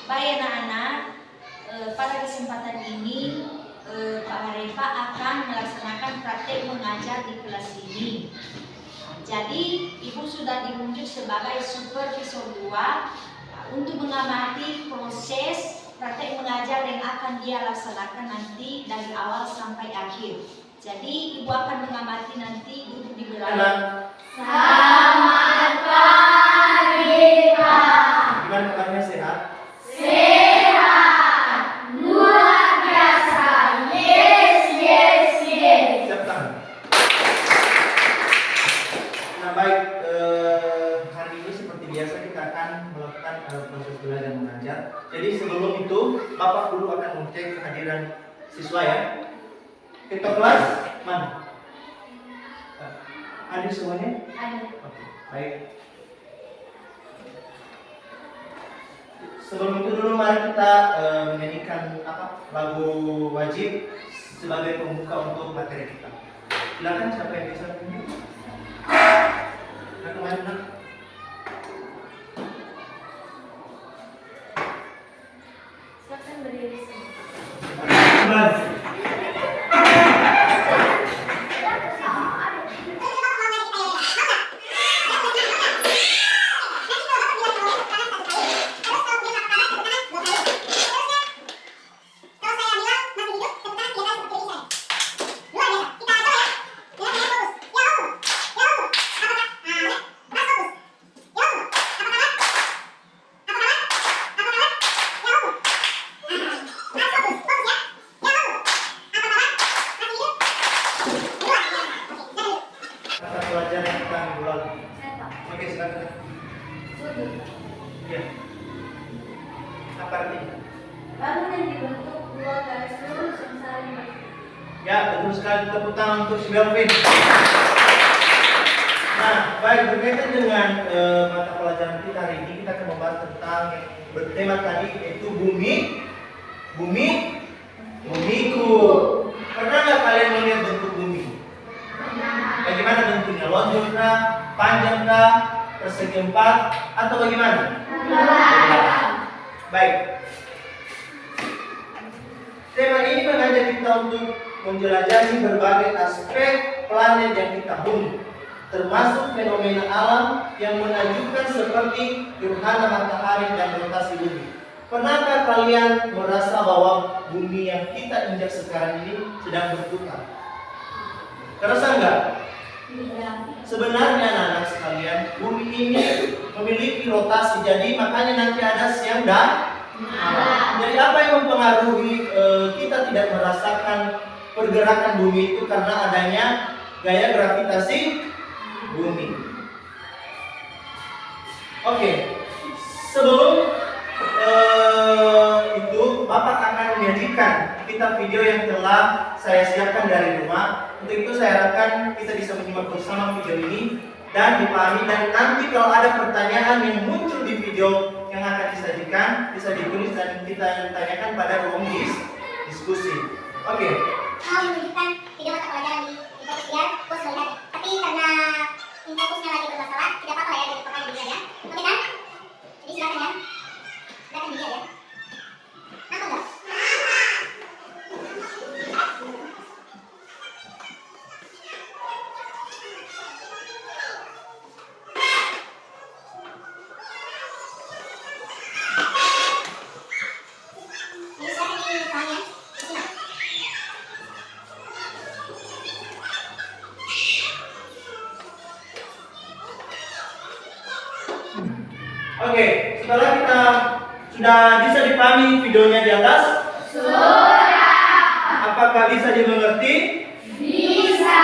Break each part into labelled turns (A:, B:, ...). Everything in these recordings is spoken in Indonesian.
A: Baik anak-anak, pada kesempatan ini Pak Harefa akan melaksanakan praktek mengajar di kelas ini. Jadi Ibu sudah diunjuk sebagai supervisor 2 untuk mengamati proses praktek mengajar yang akan dia laksanakan nanti dari awal sampai akhir. Jadi Ibu akan mengamati nanti duduk di belakang.
B: Selamat pagi, Pak.
C: Gimana kabarnya, sehat?
B: Sehat, luar biasa. Yes.
C: Siap tangan. Nah baik, hari ini seperti biasa kita akan melakukan proses belajar mengajar. Jadi sebelum itu Bapak dulu akan mengecek kehadiran siswa ya. Ketua kelas mana? Ada semuanya?
A: Ada.
C: Oke, baik. Sebelum itu dulu mari kita menyanyikan lagu wajib sebagai pembuka untuk materi kita. Silakan siapa yang bisa menyanyi? Kemana?
A: Silakan berdiri sini.
C: Pelajaran yang kita minggu lalu. Oke, silakan. Ya. Apa artinya?
B: Bangun yang dibentuk dua garis lurus yang saling bertemu.
C: Ya, betul sekali. Tepuk tangan untuk si Belvin. Nah, baik, berkaitan dengan mata pelajaran kita hari ini, kita akan membahas tentang yang bertema tadi, yaitu bumiku. Pernah nggak kalian melihat bentuk bumi? Bagaimana bentuknya? Lonjong kah? Panjang kah? Persegi empat? Atau bagaimana? Baik. Tema ini mengajak kita untuk menjelajahi berbagai aspek planet yang kita huni, termasuk fenomena alam yang menakjubkan seperti gerhana matahari dan rotasi bumi. Pernahkah kalian merasa bahwa bumi yang kita injak sekarang ini sedang berputar? Terasa enggak? Sebenarnya anak-anak sekalian, bumi ini memiliki rotasi, jadi makanya nanti ada siang dan malam. Jadi apa yang mempengaruhi kita tidak merasakan pergerakan bumi itu karena adanya gaya gravitasi bumi. Oke, sebelum itu Bapak akan menyajikan kita video yang telah saya siapkan dari rumah. Untuk itu saya harapkan kita bisa menyimak bersama video ini dan dipahami, dan nanti kalau ada pertanyaan yang muncul di video yang akan disajikan bisa ditulis dan kita tanyakan pada ruang diskusi. Oke.
D: Mau menunjukkan video mata pelajaran di fokus ya, bos melihat. Tapi karena fokusnya lagi bermasalah, tidak apa-apa ya, jadi pakai dilihat ya. Oke kan? Jadi silakan ya. Silakan dilihat ya. Apa enggak? Jadi silakan dipahami ya. Disimak.
C: Oke, setelah kita sudah bisa dipahami videonya di atas, apakah bisa dimengerti?
B: Bisa.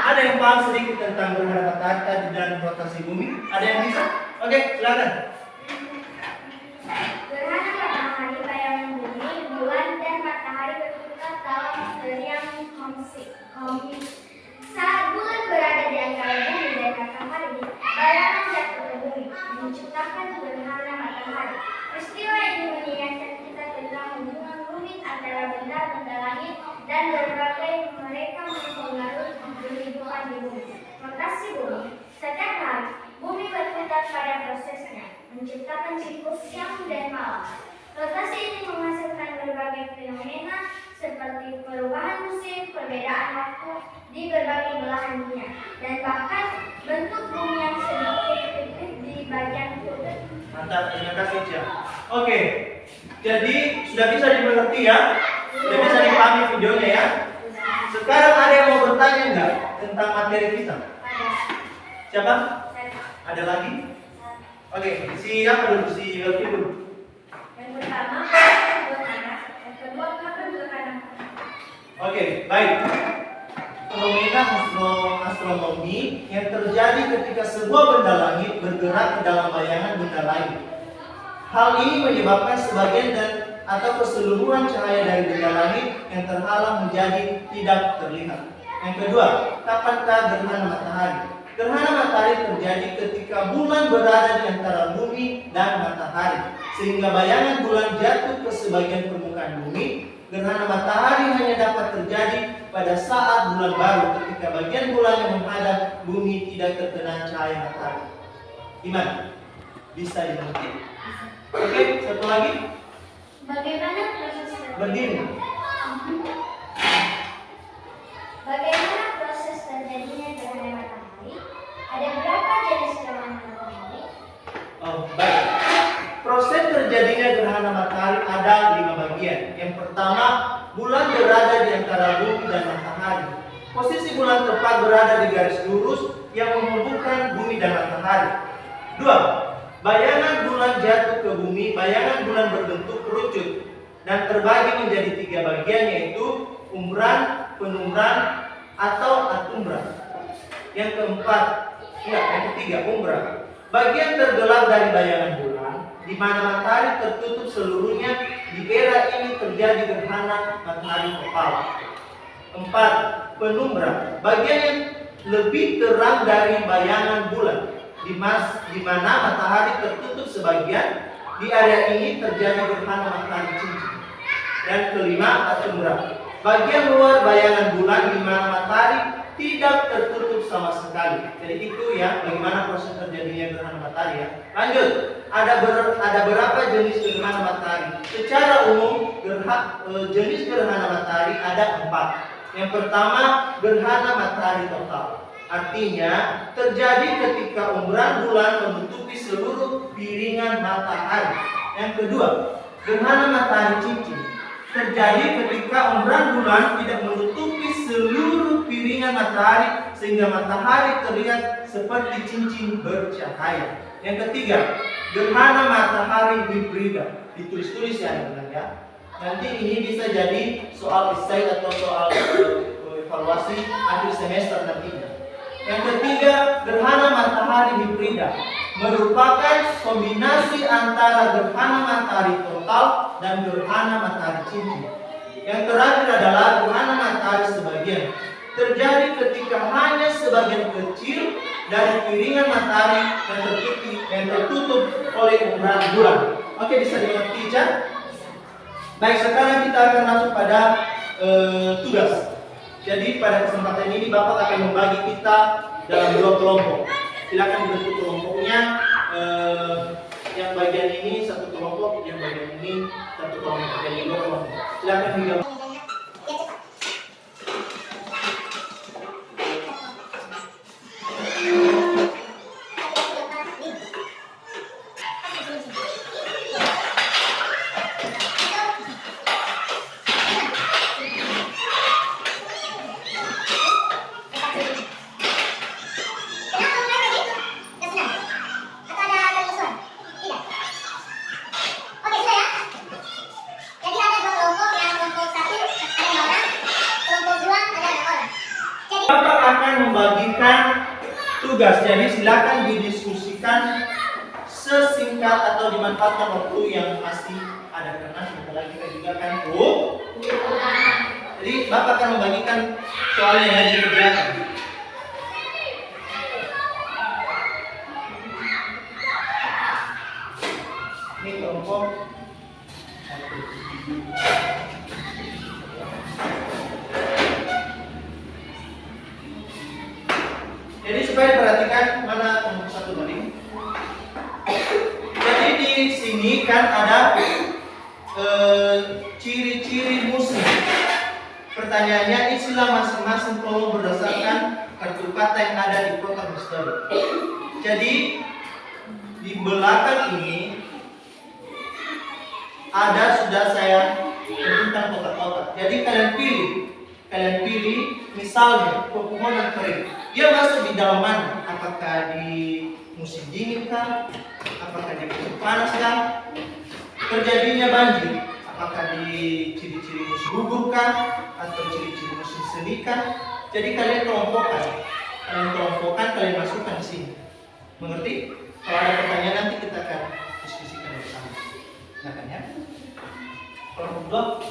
C: Ada yang paham sedikit tentang gerhana matahari dan rotasi bumi? Ada yang bisa? Oke, silakan.
B: Gerhana matahari bayangan bumi, bulan dan matahari berputar dalam periode komik. Saat bulan berada di antara bumi dan matahari, bayangan jatuh ke bumi, menciptakan gerhana matahari. Peristiwa ini mengingatkan kita tentang hubungan rumit antara benda-benda langit dan berbagai mereka mempengaruhi kehidupan di bumi. Rotasi bumi, setiap hari bumi berputar pada prosesnya, menciptakan siklus siang dan malam. Rotasi ini menghasilkan berbagai fenomena seperti perubahan musim, perbedaan waktu di berbagai belahan dunia, dan bahkan bentuk bumi yang sedikit tipis di bagian kutub.
C: Mantap, terima kasih Cia. Oke, jadi sudah bisa dimengerti ya? Sudah bisa dipahami videonya ya? Sekarang ada yang mau bertanya nggak tentang materi kita? Siapa? Ada lagi? Oke, siapa dulu? Si Welki dulu.
B: Yang pertama, gerhana. Yang kedua, kapan gerhana?
C: Oke, baik. Fenomena astronomi yang terjadi ketika sebuah benda langit bergerak ke dalam bayangan benda lain. Hal ini menyebabkan sebagian atau keseluruhan cahaya dari benda langit yang terhalang menjadi tidak terlihat. Yang kedua, kapankah gerhana matahari? Gerhana matahari terjadi ketika bulan berada di antara bumi dan matahari, sehingga bayangan bulan jatuh ke sebagian permukaan bumi. Gerhana matahari hanya dapat terjadi pada saat bulan baru, ketika bagian bulan yang menghadap bumi tidak terkena cahaya matahari. Gimana? Bisa dimengerti? Oke, satu lagi.
B: Bagaimana proses
C: Berdiri.
B: Bagaimana proses terjadinya gerhana matahari? Ada berapa jenis gerhana matahari?
C: Oh, baik. Proses terjadinya gerhana matahari ada 5 bagian. Yang pertama, bulan berada di antara bumi dan matahari. Posisi bulan tepat berada di garis lurus yang menghubungkan bumi dan matahari. 2. Bayangan bulan jatuh ke bumi. Bayangan bulan berbentuk kerucut dan terbagi menjadi 3 bagian, yaitu umbran, penumbran, atau atumbran. Yang keempat, yang ketiga, umbra. Bagian tergelap dari bayangan bulan, di mana matahari tertutup seluruhnya. Di era ini terjadi gerhana matahari total. 4. Penumbra. Bagian yang lebih terang dari bayangan bulan, di mana matahari tertutup sebagian. Di area ini terjadi gerhana matahari cincin. Dan kelima, atumbra. Bagian luar bayangan bulan di mana matahari tidak tertutup sama sekali. Jadi itu ya bagaimana proses terjadinya gerhana matahari ya. Lanjut, ada berapa jenis gerhana matahari? Secara umum jenis gerhana matahari ada 4. Yang pertama, gerhana matahari total. Artinya terjadi ketika umbran bulan menutupi seluruh piringan matahari. Yang kedua, gerhana matahari cincin. Terjadi ketika umbran bulan tidak menutupi seluruh piringan matahari sehingga matahari terlihat seperti cincin bercahaya. Yang ketiga, gerhana matahari hibrida. Ditulis-tulis ya teman-teman ya. Nanti ini bisa jadi soal esai atau soal evaluasi akhir semester nantinya. Yang ketiga, gerhana matahari hibrida merupakan kombinasi antara gerhana matahari total dan gerhana matahari cincin. Yang terakhir adalah gerhana matahari sebagian. Terjadi ketika hanya sebagian kecil dari piringan matahari yang tertutup oleh umbran bulan. Oke, bisa dimengerti ya? Baik, sekarang kita akan masuk pada tugas. Jadi pada kesempatan ini Bapak akan membagi kita dalam 2 kelompok. Silakan dibentuk kelompoknya. Yang bagian ini 1 kelompok, yang bagian ini 1 kelompok, jadi 2 kelompok. Silakan digabung. Bapak akan membagikan tugas, jadi silakan didiskusikan sesingkat atau dimanfaatkan waktu yang masih ada, karena sebentar lagi kita juga akan jadi Bapak akan membagikan soalnya yang dikerjakan. Ini kelompok jadi supaya perhatikan mana kelompok 1 tadi. Jadi di sini kan ada pertanyaannya, isilah masing-masing kolom berdasarkan kartu kata yang ada di kotak misteri. Jadi di belakang ini sudah saya tentukan kotak-kotak. Jadi kalian pilih misalnya pepohonan kering. Dia masuk di dalam mana? Apakah di musim dingin kah? Apakah di musim panas kah? Terjadinya banjir. Apakah di ciri-ciri musim gugur kah? Atau ciri-ciri musim semi kah? Jadi kalian kelompokkan, kalian masukkan di sini. Mengerti? Kalau ada pertanyaan nanti kita akan diskusikan bersama. Silakan ya. Kelompok 2.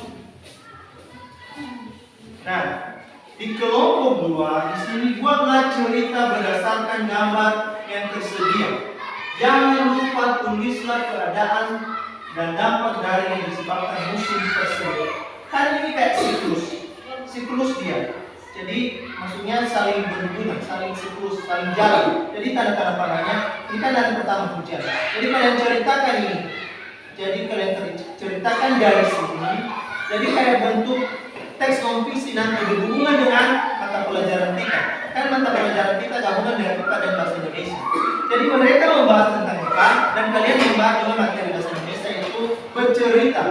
C: Nah, di kelompok 2 di sini buatlah cerita berdasarkan gambar yang tersedia. Jangan lupa tulislah keadaan dan dampak dari yang disebabkan musim tersebut. Kan ini kayak siklus dia. Jadi maksudnya saling berhubungan, saling siklus, saling jalan. Jadi tanda-tanda panahnya ini kan dari pertama hujan. Jadi kalian ceritakan ini. Jadi kalian ceritakan dari sini. Jadi kayak bentuk teks non fiksi nanti berhubungan dengan mata pelajaran kita. Kan mata pelajaran kita gabungan dengan IPA dan bahasa Indonesia. Jadi mereka membahas tentang IPA dan kalian membahas dengan materi bahasa Indonesia itu bercerita.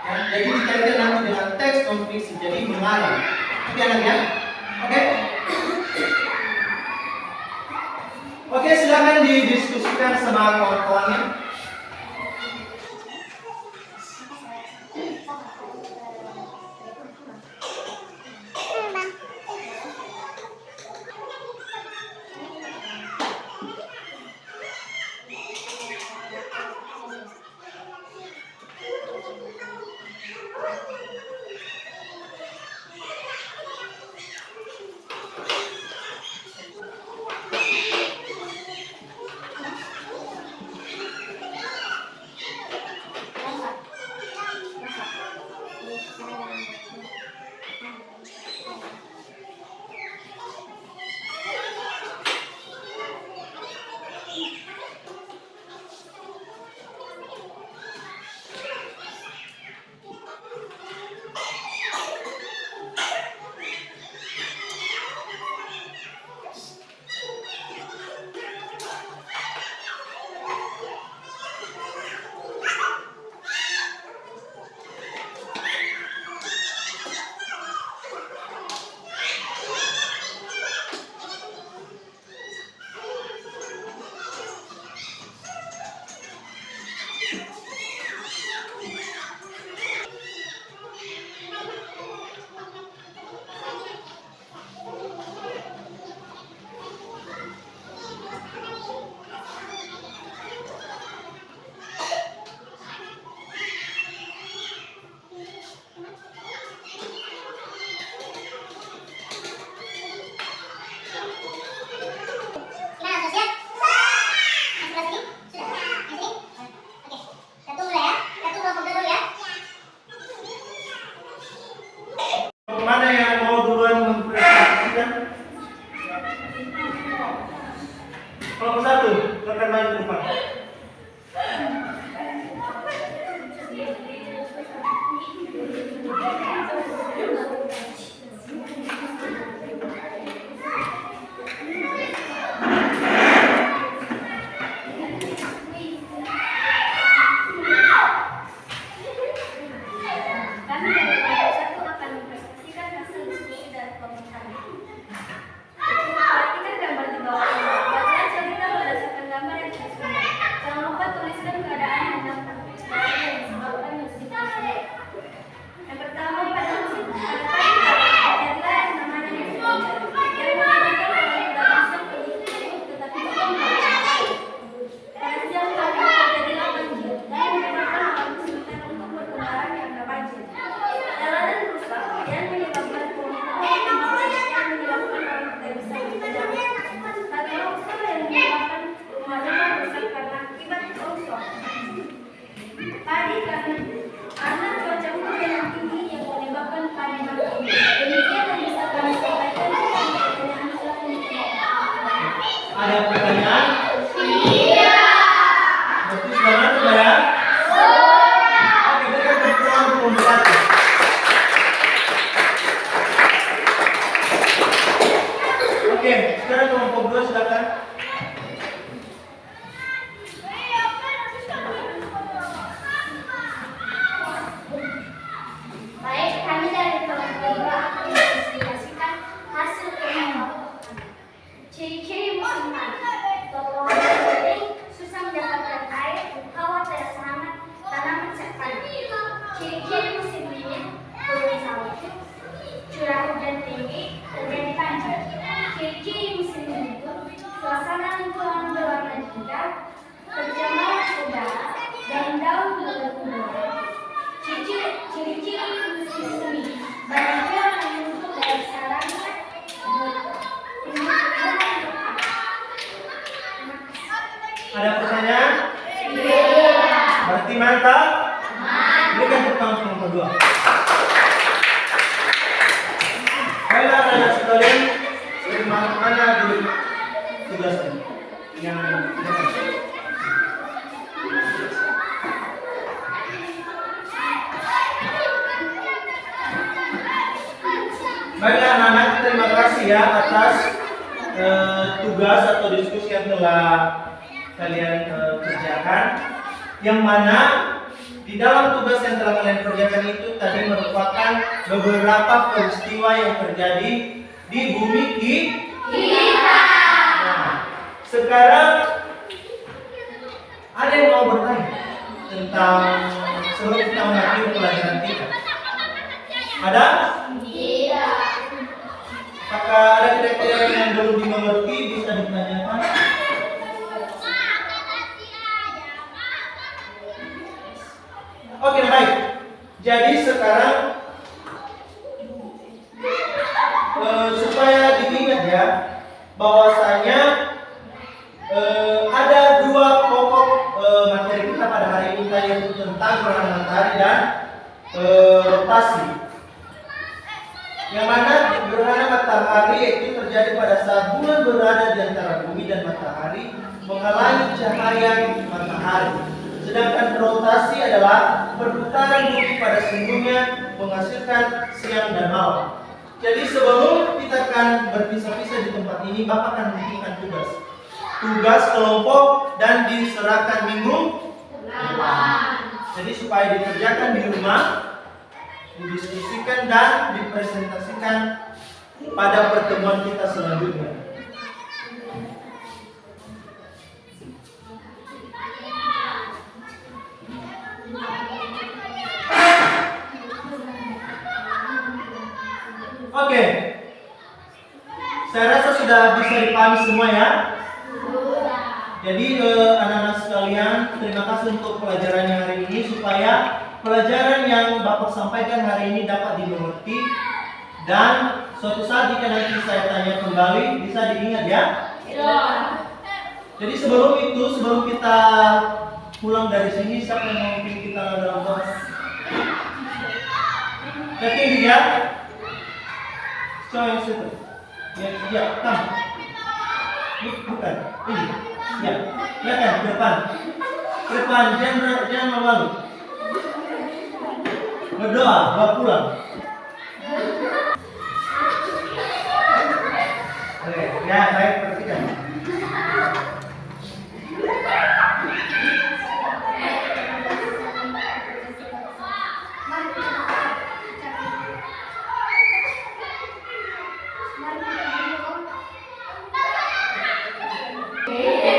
C: Ya, jadi dikaitkan nanti dengan teks non fiksi. Jadi mengarang. Oke anak ya? Oke, silakan didiskusikan sama kawan-kawannya. Mana yang mau duluan mempresentasikan? Kelompok 1, silakan maju ke depan. Ada pertanyaan? Iya. Berarti semangat ya? Oke, kita berpulang ke Berikan tepuk tangan untuk yang kedua. Baiklah anak-anak sekalian, dari mana dulu tugasnya? Yang baiklah anak-anak, terima kasih ya atas tugas atau diskusi yang telah kalian kerjakan. Yang mana di dalam tugas yang telah kalian kerjakan itu tadi merupakan beberapa peristiwa yang terjadi di bumi kita. Nah, sekarang ada yang mau bertanya tentang sebelum kita mengakhiri pelajaran kita? Ada?
B: Tidak.
C: Apakah ada kira-kira yang belum dimengerti bisa ditanyakan? Oke, baik. Jadi sekarang supaya diingat ya bahwasanya ada dua pokok materi kita pada hari ini yaitu tentang gerhana matahari dan rotasi. Yang mana gerhana matahari itu terjadi pada saat bulan berada di antara bumi dan matahari menghalangi cahaya matahari. Sedangkan rotasi adalah perputaran bumi pada seluruhnya menghasilkan siang dan malam. Jadi sebelum kita akan berpisah-pisah di tempat ini, Bapak akan memberikan tugas kelompok dan diserahkan minggu depan. Jadi supaya dikerjakan di rumah, didiskusikan dan dipresentasikan pada pertemuan kita selanjutnya. Oke, saya rasa sudah bisa dipahami semua ya. Jadi anak-anak sekalian, terima kasih untuk pelajarannya hari ini supaya pelajaran yang Bapak sampaikan hari ini dapat dimengerti dan suatu saat jika nanti saya tanya kembali bisa diingat ya. Jadi sebelum kita pulang dari sini, siapa yang mau memimpin kita dalam doa? Yakin ya? Siapa yang situ? Ya, kamu. Bukan, ini. Ya kan, ke depan, jangan malu. Berdoa, bawa pulang. Oke, ya baik, perhatikan.
B: Tidak.